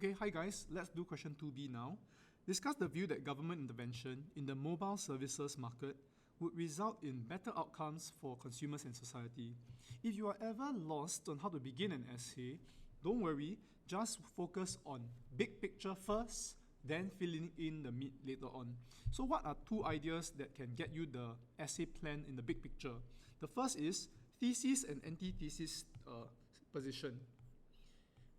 Okay, hi guys, let's do question 2b now. Discuss the view that government intervention in the mobile services market would result in better outcomes for consumers and society. If you are ever lost on how to begin an essay, don't worry, just focus on big picture first, then filling in the meat later on. So what are two ideas that can get you the essay plan in the big picture? The first is thesis and antithesis position.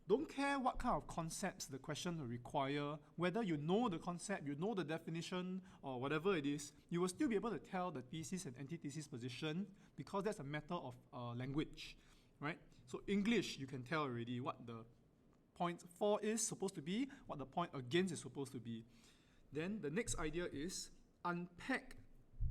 Don't care what kind of concepts the question will require, whether you know the concept, you know the definition, or whatever it is, you will still be able to tell the thesis and antithesis position because that's a matter of language, right? So English, you can tell already what the point for is supposed to be, what the point against is supposed to be. Then the next idea is unpack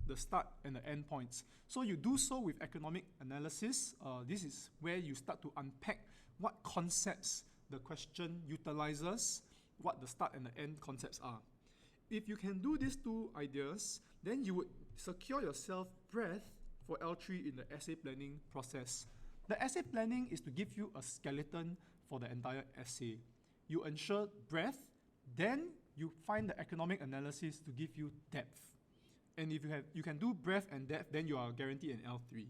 the start and the end points. So you do so with economic analysis. This is where you start to unpack what concepts the question utilizes, what the start and the end concepts are. If you can do these two ideas, then you would secure yourself breadth for L3 in the essay planning process. The essay planning is to give you a skeleton for the entire essay. You ensure breadth, then you find the economic analysis to give you depth. And if you can do breadth and depth, then you are guaranteed an L3.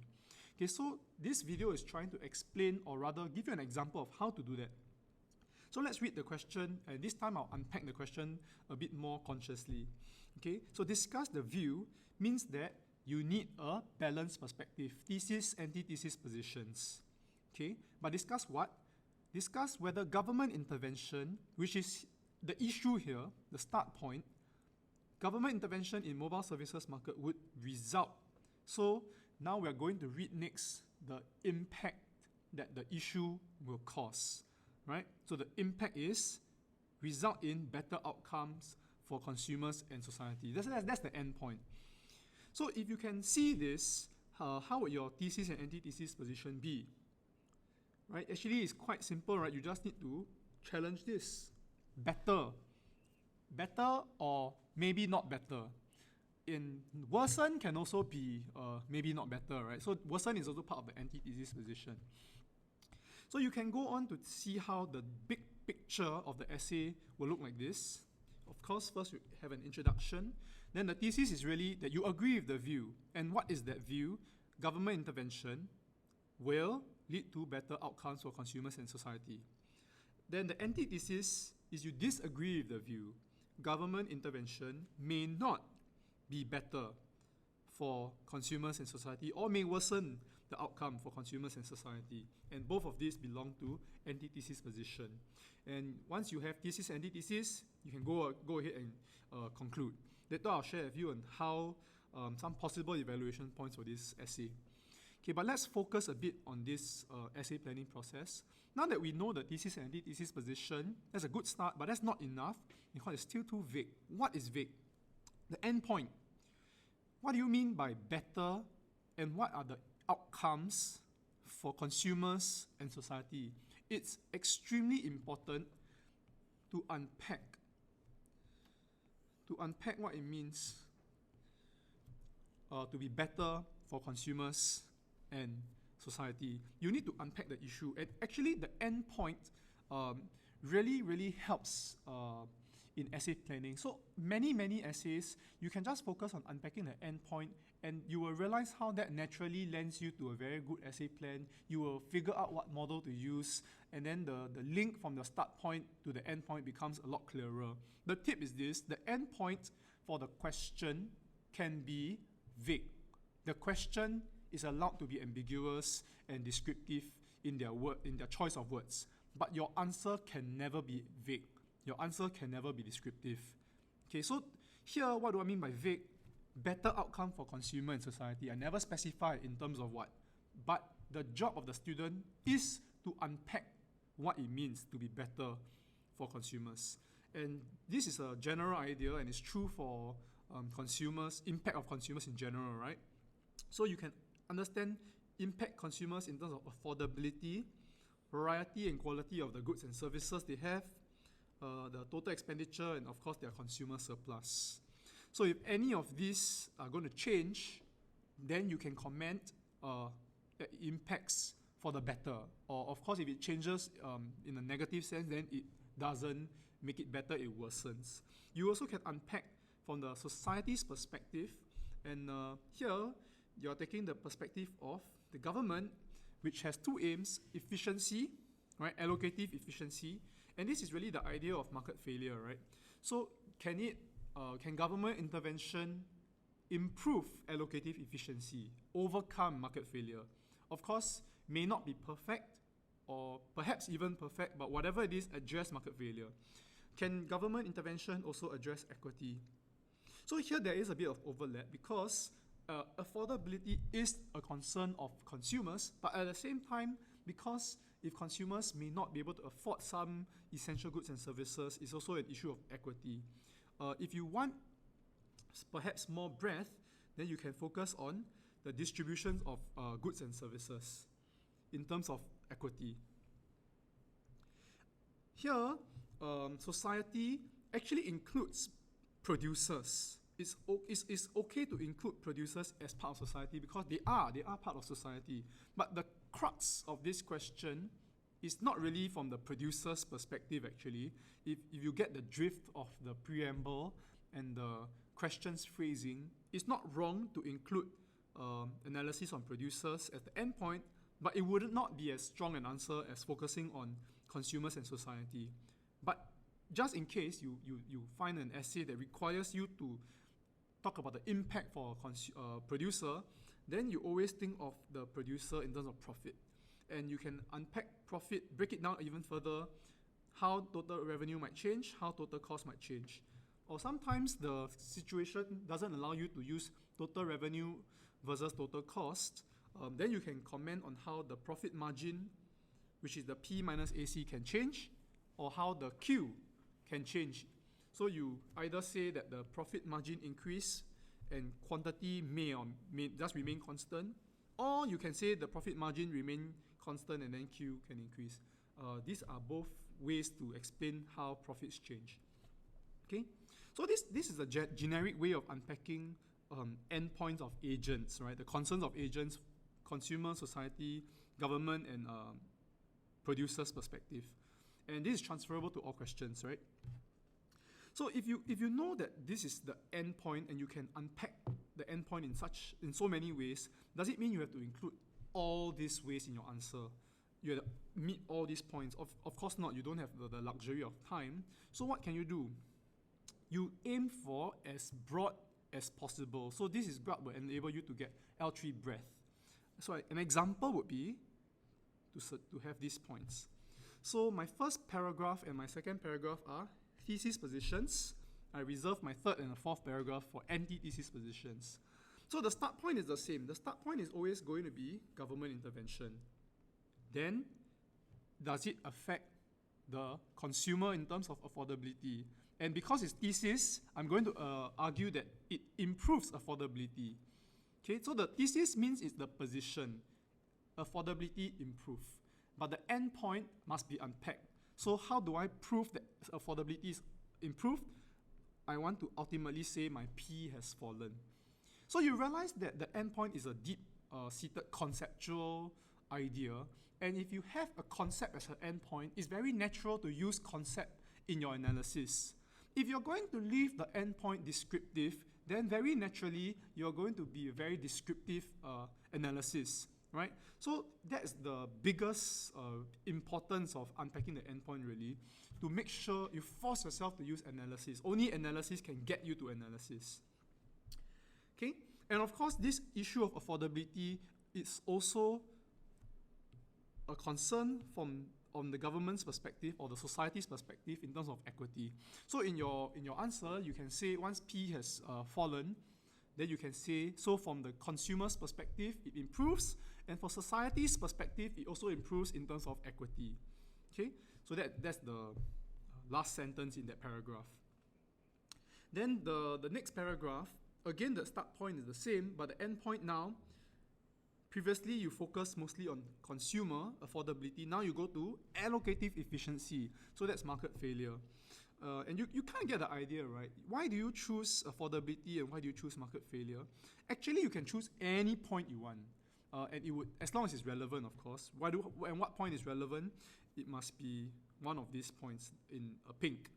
Okay, so this video is trying to explain, or rather give you an example of how to do that. So let's read the question, and this time I'll unpack the question a bit more consciously. Okay, so discuss the view means that you need a balanced perspective, thesis, antithesis positions. Okay, but discuss what? Discuss whether government intervention, which is the issue here, the start point, government intervention in mobile services market would result. So now we are going to read next the impact that the issue will cause, right? So the impact is result in better outcomes for consumers and society. That's the end point. So if you can see this, how would your thesis and antithesis position be? Right? Actually, it's quite simple, right? You just need to challenge this. Better or maybe not better. In worsen can also be maybe not better, right? So worsen is also part of the antithesis position. So you can go on to see how the big picture of the essay will look like this. Of course, first we have an introduction. Then the thesis is really that you agree with the view. And what is that view? Government intervention will lead to better outcomes for consumers and society. Then the antithesis is you disagree with the view. Government intervention may not be better for consumers and society, or may worsen the outcome for consumers and society. And both of these belong to antithesis position. And once you have thesis and antithesis, you can go ahead and conclude. Later I'll share with you on how some possible evaluation points for this essay. Okay, but let's focus a bit on this essay planning process. Now that we know the thesis and antithesis position, that's a good start, but that's not enough because it's still too vague. What is vague? The end point. What do you mean by better, and what are the outcomes for consumers and society? It's extremely important to unpack what it means to be better for consumers and society. You need to unpack the issue, and actually the end point really helps in essay planning. So many essays, you can just focus on unpacking the end point, and you will realize how that naturally lends you to a very good essay plan. You will figure out what model to use, and then the link from the start point to the end point becomes a lot clearer. The tip is this: the end point for the question can be vague. The question is allowed to be ambiguous and descriptive in their choice of words. But your answer can never be vague. Your answer can never be descriptive. Okay, so here, what do I mean by vague? Better outcome for consumer and society. I never specify in terms of what. But the job of the student is to unpack what it means to be better for consumers. And this is a general idea, and it's true for consumers, impact of consumers in general, right? So you can understand impact consumers in terms of affordability, variety and quality of the goods and services they have, the total expenditure, and of course their consumer surplus. So if any of these are going to change, then you can comment that impacts for the better. Or of course, if it changes in a negative sense, then doesn't make it better, it worsens. You also can unpack from the society's perspective, and here you're taking the perspective of the government, which has two aims: efficiency, right, allocative efficiency, and this is really the idea of market failure, right? So can government intervention improve allocative efficiency, overcome market failure? Of course, may not be perfect, or perhaps even perfect, but whatever it is, address market failure. Can government intervention also address equity? So here there is a bit of overlap, because affordability is a concern of consumers, but at the same time, because if consumers may not be able to afford some essential goods and services, it's also an issue of equity. If you want perhaps more breadth, then you can focus on the distribution of goods and services in terms of equity. Here, society actually includes producers. It's okay to include producers as part of society, because they are part of society. But the crux of this question is not really from the producer's perspective, actually. If you get the drift of the preamble and the question's phrasing, it's not wrong to include analysis on producers at the endpoint, but it would not be as strong an answer as focusing on consumers and society. But just in case you find an essay that requires you to talk about the impact for a producer, then you always think of the producer in terms of profit. And you can unpack profit, break it down even further, how total revenue might change, how total cost might change. Or sometimes the situation doesn't allow you to use total revenue versus total cost. Then you can comment on how the profit margin, which is the P minus AC, can change, or how the Q can change. So you either say that the profit margin increase and quantity may just remain constant, or you can say the profit margin remain constant and then Q can increase. These are both ways to explain how profits change. Okay, so this is a generic way of unpacking endpoints of agents, right? The concerns of agents, consumer, society, government, and producers' perspective. And this is transferable to all questions, right? So if you know that this is the endpoint and you can unpack the endpoint in so many ways, does it mean you have to include all these ways in your answer? You have to meet all these points? Of course not. You don't have the luxury of time. So what can you do? You aim for as broad as possible. So this is broad will enable you to get L3 breadth. So an example would be to have these points. So my first paragraph and my second paragraph are thesis positions. I reserve my third and fourth paragraph for anti-thesis positions. So the start point is the same. The start point is always going to be government intervention. Then, does it affect the consumer in terms of affordability? And because it's thesis, I'm going to argue that it improves affordability. Okay, so the thesis means it's the position. Affordability improve. But the endpoint must be unpacked. So how do I prove that affordability is improved? I want to ultimately say my P has fallen. So you realize that the endpoint is a deep-seated conceptual idea. And if you have a concept as an endpoint, it's very natural to use concept in your analysis. If you're going to leave the endpoint descriptive, then very naturally, you're going to be a very descriptive analysis, right? So that's the biggest importance of unpacking the endpoint, really, to make sure you force yourself to use analysis. Only analysis can get you to analysis. Okay? And of course, this issue of affordability is also a concern on the government's perspective or the society's perspective in terms of equity. So in your answer, you can say once P has fallen, then you can say, so from the consumer's perspective, it improves, and for society's perspective, it also improves in terms of equity. Okay? So that's the last sentence in that paragraph. Then the next paragraph, again, the start point is the same, but the end point now, previously you focused mostly on consumer affordability. Now you go to allocative efficiency. So that's market failure. And you kind of get the idea, right? Why do you choose affordability and why do you choose market failure? Actually, you can choose any point you want. And it would, as long as it's relevant, of course. And what point is relevant? It must be one of these points in pink.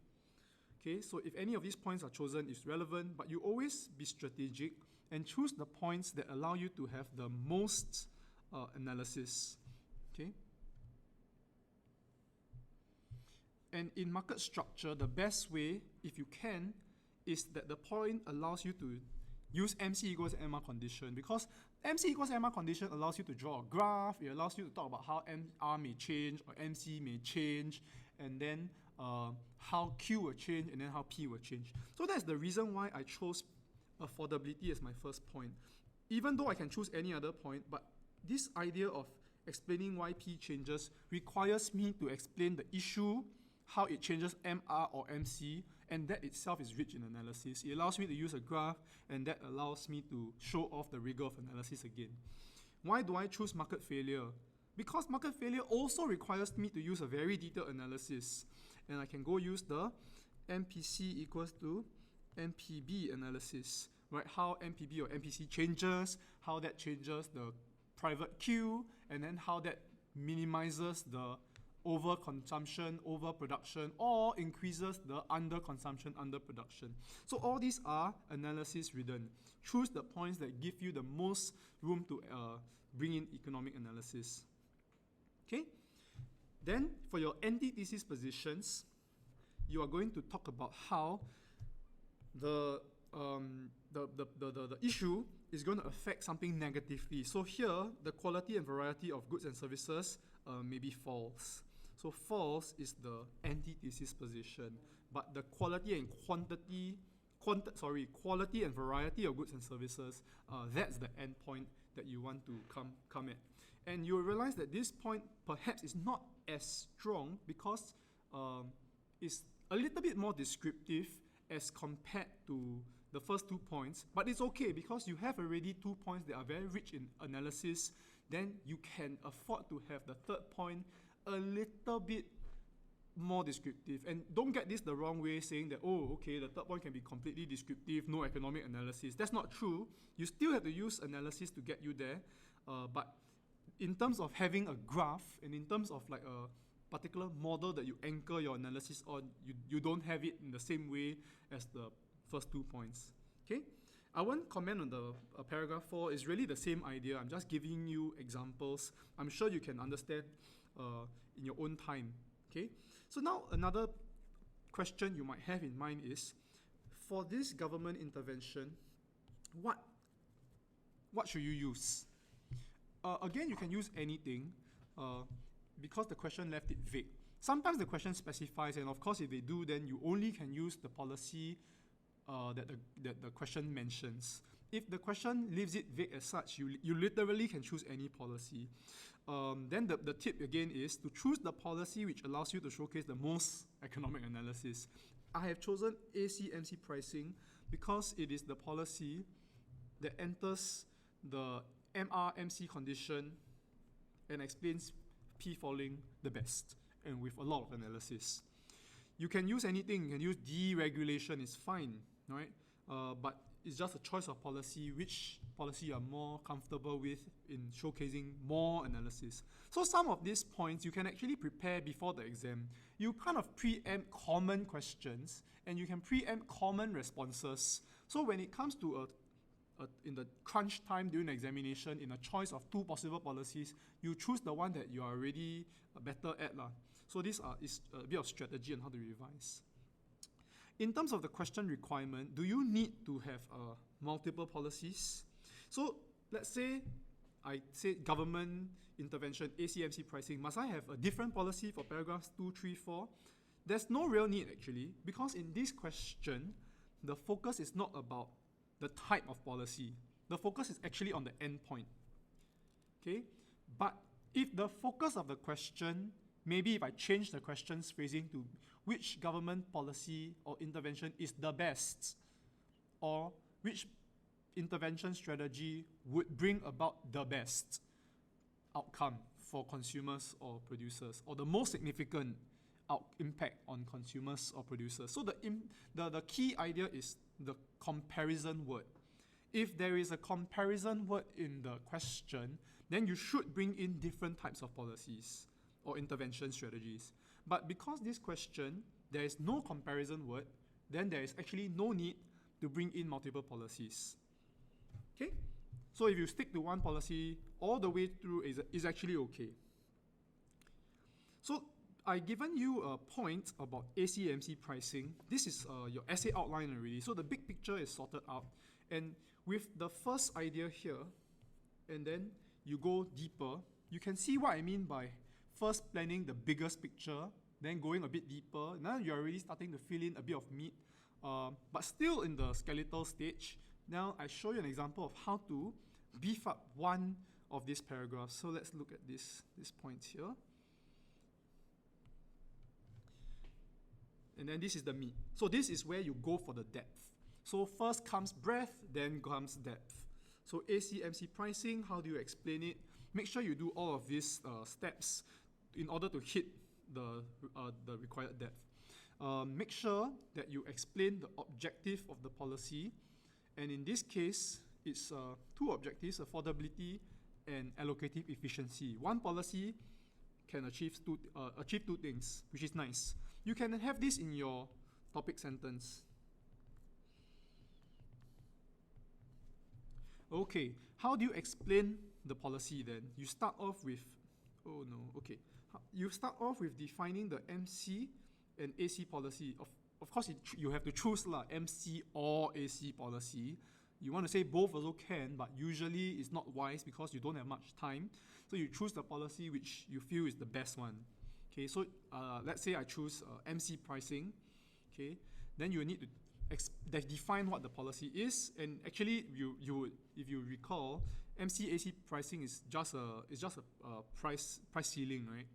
Okay, so if any of these points are chosen, it's relevant, but you always be strategic and choose the points that allow you to have the most analysis. Okay. And in market structure, the best way, if you can, is that the point allows you to use MC equals MR condition, because MC equals MR condition allows you to draw a graph, it allows you to talk about how MR may change or MC may change, and then how Q will change, and then how P will change. So that's the reason why I chose affordability as my first point. Even though I can choose any other point, but this idea of explaining why P changes requires me to explain the issue, how it changes MR or MC, and that itself is rich in analysis. It allows me to use a graph, and that allows me to show off the rigor of analysis again. Why do I choose market failure? Because market failure also requires me to use a very detailed analysis, and I can go use the MPC equals to MPB analysis, right? How MPB or MPC changes, how that changes the private Q, and then how that minimizes the overconsumption, overproduction, or increases the underconsumption, underproduction. So all these are analysis ridden. Choose the points that give you the most room to bring in economic analysis. Okay? Then for your antithesis positions, you are going to talk about how the issue is going to affect something negatively. So here, the quality and variety of goods and services may be false. So false is the antithesis position, but the quality and quality and variety of goods and services, that's the endpoint that you want to come at. And you'll realize that this point perhaps is not as strong because it's a little bit more descriptive as compared to the first 2 points, but it's okay because you have already 2 points that are very rich in analysis. Then you can afford to have the third point a little bit more descriptive. And don't get this the wrong way, saying that, oh, okay, the third point can be completely descriptive, no economic analysis. That's not true. You still have to use analysis to get you there. But in terms of having a graph, and in terms of like a particular model that you anchor your analysis on, you don't have it in the same way as the first 2 points. Okay? I won't comment on the paragraph 4. It's really the same idea. I'm just giving you examples. I'm sure you can understand in your own time. Okay? So now another question you might have in mind is, for this government intervention, what should you use? Again, you can use anything because the question left it vague. Sometimes the question specifies, and of course if they do, then you only can use the policy that the question mentions. If the question leaves it vague as such, you literally can choose any policy. Then the tip again is to choose the policy which allows you to showcase the most economic analysis. I have chosen ACMC pricing because it is the policy that enters the MRMC condition and explains P falling the best and with a lot of analysis. You can use anything. You can use deregulation, it's fine, right? But it's just a choice of policy, which policy you are more comfortable with in showcasing more analysis. So some of these points you can actually prepare before the exam. You kind of preempt common questions and you can preempt common responses. So when it comes to in the crunch time during the examination, in a choice of 2 possible policies, you choose the one that you are already better at. So this is a bit of strategy on how to revise. In terms of the question requirement, do you need to have multiple policies? So let's say I say government intervention, ACMC pricing. Must I have a different policy for paragraphs 2, 3, 4? There's no real need actually, because in this question, the focus is not about the type of policy. The focus is actually on the endpoint. Okay? But if the focus of the question, maybe if I change the question's phrasing to which government policy or intervention is the best, or which intervention strategy would bring about the best outcome for consumers or producers, or the most significant impact on consumers or producers. So the key idea is the comparison word. If there is a comparison word in the question, then you should bring in different types of policies or intervention strategies. But because this question, there is no comparison word, then there is actually no need to bring in multiple policies. Okay? So if you stick to one policy all the way through, is actually okay. So I've given you a point about ACMC pricing. This is your essay outline already. So the big picture is sorted out. And with the first idea here, and then you go deeper, you can see what I mean by first planning the biggest picture, then going a bit deeper. Now you're already starting to fill in a bit of meat, but still in the skeletal stage. Now I show you an example of how to beef up one of these paragraphs. So let's look at this point here. And then this is the meat. So this is where you go for the depth. So first comes breadth, then comes depth. So ACMC pricing, how do you explain it? Make sure you do all of these steps in order to hit the required depth. Make sure that you explain the objective of the policy. And in this case, it's two objectives, affordability and allocative efficiency. One policy can achieve two things, which is nice. You can have this in your topic sentence. Okay, how do you explain the policy then? You start off with, you start off with defining the MC and AC policy. Of course, you have to choose MC or AC policy. You want to say both also can, but usually it's not wise because you don't have much time. So you choose the policy which you feel is the best one. Okay, so let's say I choose MC pricing. Okay, then you need to define what the policy is, and actually, if you recall, MC/AC pricing is just a price ceiling, right?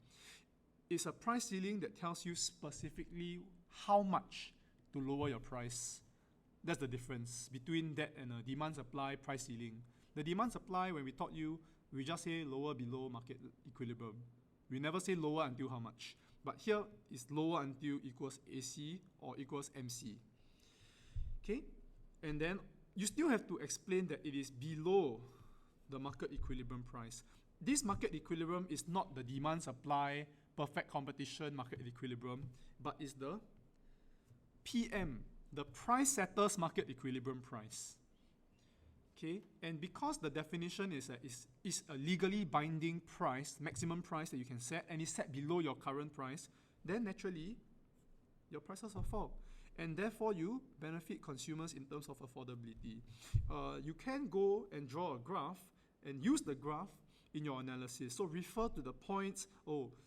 It's a price ceiling that tells you specifically how much to lower your price. That's the difference between that and a demand-supply price ceiling. The demand-supply, when we taught you, we just say lower below market equilibrium. We never say lower until how much. But here is lower until equals AC or equals MC. Okay? And then you still have to explain that it is below the market equilibrium price. This market equilibrium is not the demand-supply perfect competition market equilibrium, but is the PM, the price setter's market equilibrium price. Okay, and because the definition is a legally binding price, maximum price that you can set, and it's set below your current price, then naturally, your prices will fall. And therefore, you benefit consumers in terms of affordability. You can go and draw a graph and use the graph in your analysis. So refer to the points,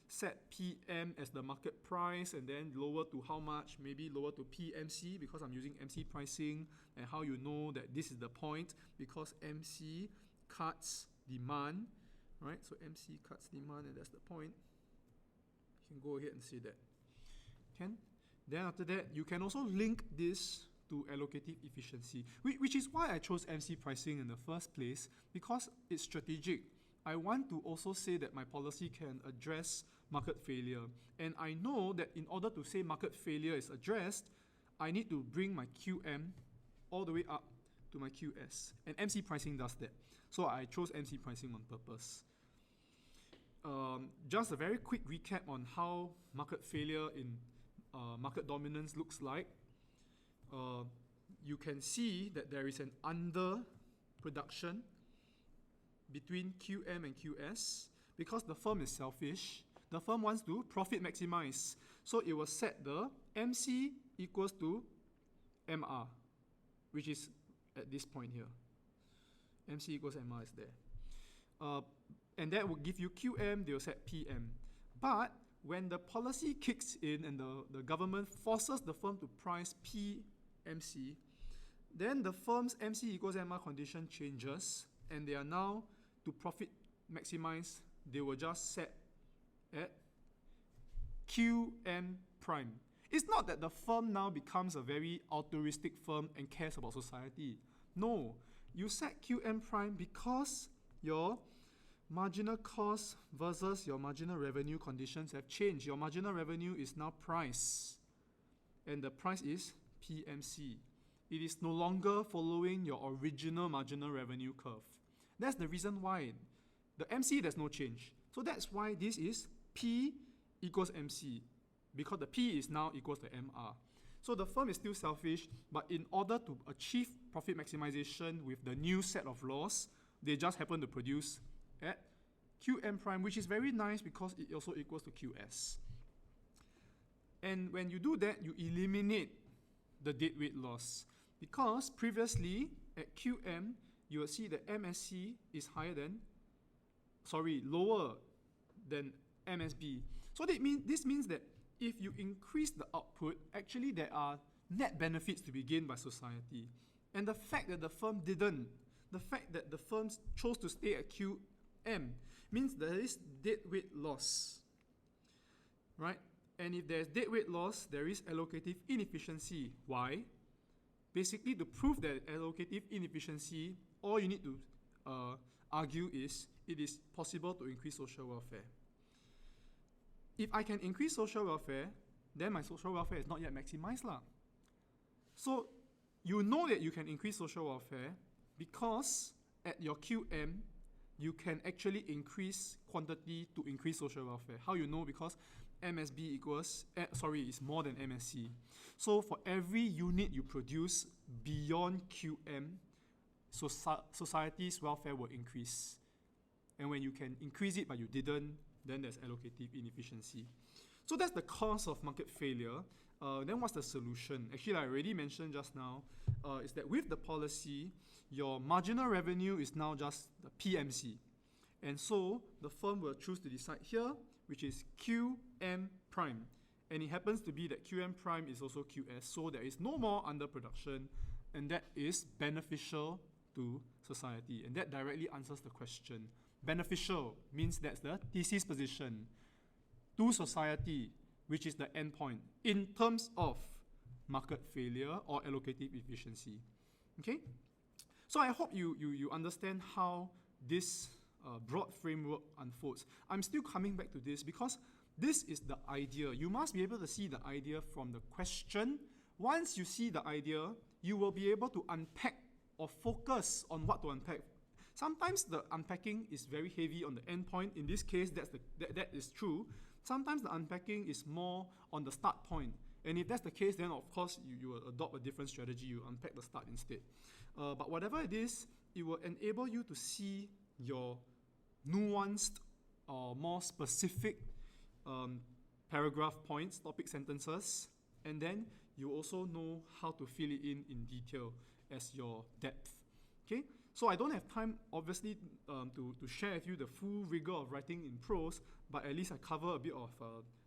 set PM as the market price and then lower to how much, maybe lower to PMC because I'm using MC pricing, and how you know that this is the point because MC cuts demand, right? So MC cuts demand and that's the point. You can go ahead and see that. Can? Then after that, you can also link this to allocative efficiency, which is why I chose MC pricing in the first place, because it's strategic. I want to also say that my policy can address market failure. And I know that in order to say market failure is addressed, I need to bring my QM all the way up to my QS. And MC pricing does that. So I chose MC pricing on purpose. Just a very quick recap on how market failure in market dominance looks like. You can see that there is an underproduction between QM and QS because the firm is selfish. The firm wants to profit maximize. So it will set the MC equals to MR, which is at this point here. MC equals MR is there. And that will give you QM, they will set PM. But when the policy kicks in and the government forces the firm to price PMC, then the firm's MC equals MR condition changes, and they are now to profit maximize, they will just set at QM prime. It's not that the firm now becomes a very altruistic firm and cares about society. No, you set QM prime because your marginal cost versus your marginal revenue conditions have changed. Your marginal revenue is now price, and the price is PMC. It is no longer following your original marginal revenue curve. That's the reason why. The MC, there's no change. So that's why this is P equals MC. because the P is now equals to MR. So the firm is still selfish, but in order to achieve profit maximization with the new set of laws, they just happen to produce at Qm prime, which is very nice because it also equals to Qs. And when you do that, you eliminate the deadweight loss. Because previously, at Qm, you will see that MSC is lower than MSB. So this means that if you increase the output, actually there are net benefits to be gained by society. And the fact that the firm didn't, the fact that the firms chose to stay at Qm means there is deadweight loss, right? And if there's deadweight loss, there is allocative inefficiency. Why? Basically, to prove that allocative inefficiency, all you need to argue is it is possible to increase social welfare. If I can increase social welfare, then my social welfare is not yet maximized lah. So you know that you can increase social welfare because at your QM, you can actually increase quantity to increase social welfare. How you know? Because MSB is more than MSC. So for every unit you produce beyond QM, society's welfare will increase. And when you can increase it but you didn't, then there's allocative inefficiency. So that's the cause of market failure. Then what's the solution? Actually, I already mentioned just now, is that with the policy, your marginal revenue is now just the PMC. And so the firm will choose to decide here, which is QM prime. And it happens to be that QM prime is also QS, so there is no more underproduction, and that is beneficial to society. And that directly answers the question. Beneficial means that's the thesis position to society, which is the endpoint in terms of market failure or allocative efficiency. Okay? So I hope you understand how this broad framework unfolds. I'm still coming back to this because this is the idea. You must be able to see the idea from the question. Once you see the idea, you will be able to unpack or focus on what to unpack. Sometimes the unpacking is very heavy on the endpoint. In this case, that is true. Sometimes the unpacking is more on the start point. And if that's the case, then of course you will adopt a different strategy. You unpack the start instead. But whatever it is, it will enable you to see your nuanced or more specific paragraph points, topic sentences, and then you also know how to fill it in detail as your depth. Okay? So I don't have time, obviously, to share with you the full rigor of writing in prose, but at least I cover a bit of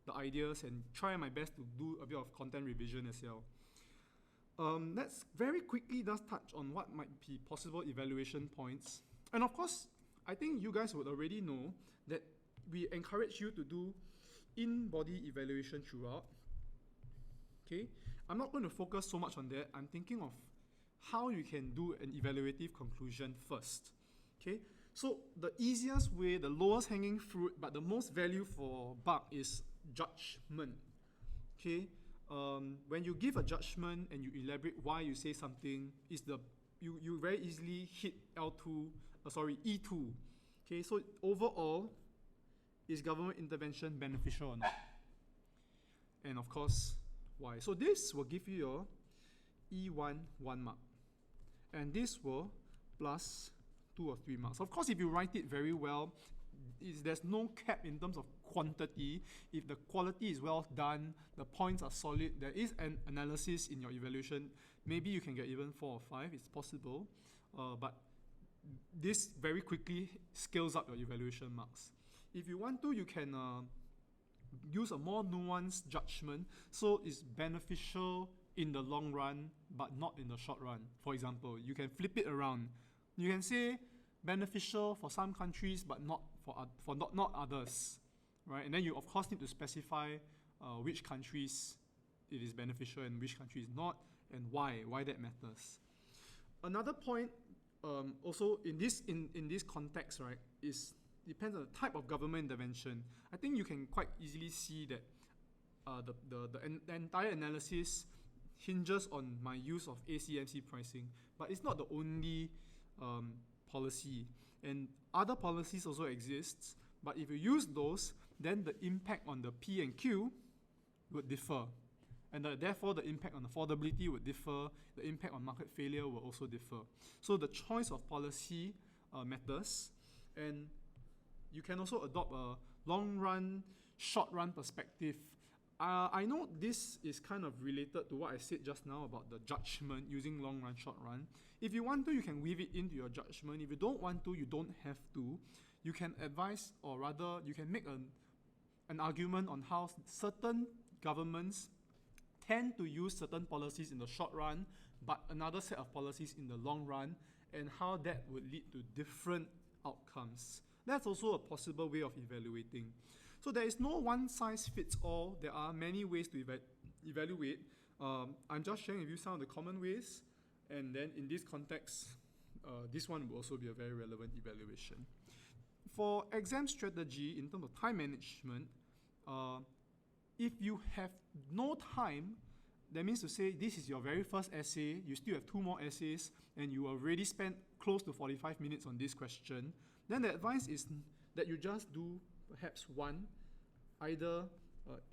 the ideas and try my best to do a bit of content revision as well. Let's very quickly just touch on what might be possible evaluation points. And of course, I think you guys would already know that we encourage you to do in-body evaluation throughout. Okay? I'm not going to focus so much on that. I'm thinking of how you can do an evaluative conclusion first. Okay? So the easiest way, the lowest hanging fruit, but the most value for Bacc is judgment. Okay? When you give a judgment and you elaborate why you say something, you very easily hit E2. Okay, so overall, is government intervention beneficial or not? And of course, why? So this will give you your E1 1 mark. And this will plus 2 or 3 marks. Of course, if you write it very well, there's no cap in terms of quantity. If the quality is well done, the points are solid, there is an analysis in your evaluation, maybe you can get even 4 or 5, it's possible. But this very quickly scales up your evaluation marks. If you want to, you can use a more nuanced judgment, so it's beneficial in the long run, but not in the short run. For example, you can flip it around. You can say beneficial for some countries, but not for not others, right? And then you of course need to specify which countries it is beneficial and which countries not, and why that matters. Another point, also in this context, right, is depends on the type of government intervention. I think you can quite easily see that the entire analysis hinges on my use of ACMC pricing, but it's not the only policy. And other policies also exist, but if you use those, then the impact on the P and Q would differ. And therefore, the impact on affordability would differ. The impact on market failure will also differ. So the choice of policy matters. And you can also adopt a long-run, short-run perspective. I know this is kind of related to what I said just now about the judgment using long-run, short-run. If you want to, you can weave it into your judgment. If you don't want to, you don't have to. You can advise, or rather, you can make an argument on how certain governments tend to use certain policies in the short run, but another set of policies in the long run, and how that would lead to different outcomes. That's also a possible way of evaluating. So there is no one size fits all. There are many ways to evaluate. I'm just sharing with you some of the common ways, and then in this context, this one will also be a very relevant evaluation. For exam strategy, in terms of time management, if you have no time, that means to say this is your very first essay, you still have 2 more essays, and you already spent close to 45 minutes on this question, then the advice is that you just do perhaps one, either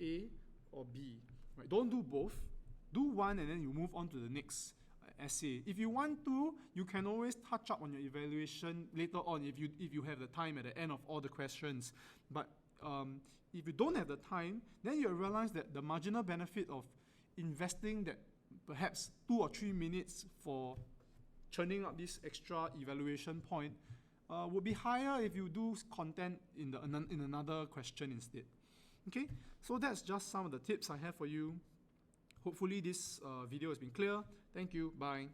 A or B. Right? Don't do both. Do one and then you move on to the next essay. If you want to, you can always touch up on your evaluation later on if you have the time at the end of all the questions. But if you don't have the time, then you'll realize that the marginal benefit of investing that perhaps 2 or 3 minutes for churning up this extra evaluation point would be higher if you do content in another question instead. Okay, so that's just some of the tips I have for you. Hopefully this video has been clear. Thank you. Bye.